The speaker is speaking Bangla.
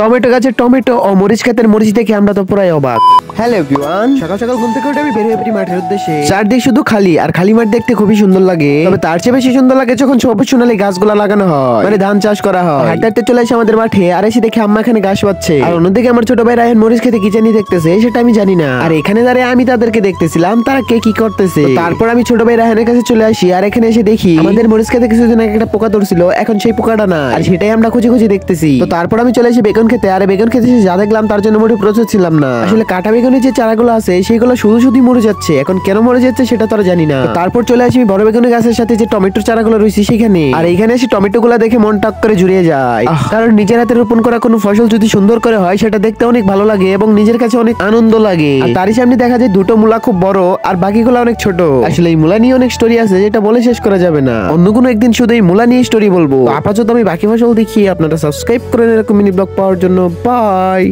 টমেটো গাছের টমেটো ও মরিচ ক্ষেতের মরিচ দেখে আমরা তো পুরাই অবাক। হ্যালো এভরিওয়ান, সকাল সকাল ঘুম থেকে উঠে আমি বের হয়ে পড়ি মাঠের উদ্দেশ্যে। চারদিক শুধু খালি আর খালি মাঠ দেখতে খুবই সুন্দর লাগে, তবে তার চেয়ে বেশি সুন্দর লাগে যখন সবুজ সোনালী গাছগুলা লাগানো হয়, মানে ধান চাষ করা হয়। হাঁটতে হাঁটতে চলে আসে আমাদের মাঠে, আর এসে দেখে আম্মা এখানে ঘাস পাচ্ছে, আর অন্যদিকে আমার ছোট ভাই রায়হান মরিচ খেতে কি জানি দেখতেছে, সেটা আমি জানি না। আর এখানে দাঁড়িয়ে আমি তাদেরকে দেখতেছিলাম তারা কে কি করতেছে। তারপর আমি ছোট ভাই রায়হানের কাছে চলে আসি, আর এখানে এসে দেখি আমাদের মরিচ খেতে কিছুদিন আগে একটা পোকা ধরছিল, এখন সেই পোকাটা না, আর সেটাই আমরা খুঁজে খুঁজে দেখতেছি। তো তারপর আমি চলে আসি বেগুন খেতে, আর বেগুন খেতে যা দেখলাম তার জন্য মোটে প্রস্তুত ছিলাম না। আসলে কাটা বেগুনের যে চারাগুলো আছে সেগুলো শুধু শুধু মরে যাচ্ছে, এখন কেন মরে যাচ্ছে সেটা তো জানি না। তারপর চলে আসি বড় বেগুনের গাছের সাথে যে টমেটোর চারাগুলো রয়েছে সেখানে, আর এইখানে এসে টমেটো গুলা দেখে মন টাক করে জুড়িয়ে যায়, কারণ নিজের হাতে রোপণ করা কোনো ফসল যদি সুন্দর করে হয় সেটা দেখতে অনেক ভালো লাগে এবং নিজের কাছে অনেক আনন্দ লাগে। আর তারই সামনে দেখা যায় দুটো মূলা খুব বড় আর বাকিগুলো অনেক ছোট। আসলে এই মূলা নিয়ে অনেক স্টোরি আছে যেটা বলে শেষ করা যাবে না, অন্য কোনো একদিন শুধু এই মূলা নিয়ে স্টোরি বলবো। আপাতত আমি বাকি ফসল দেখি, আপনারা সাবস্ক্রাইব করেন এরকম মিনি ব্লগ পাওয়ার জন্য। বাই।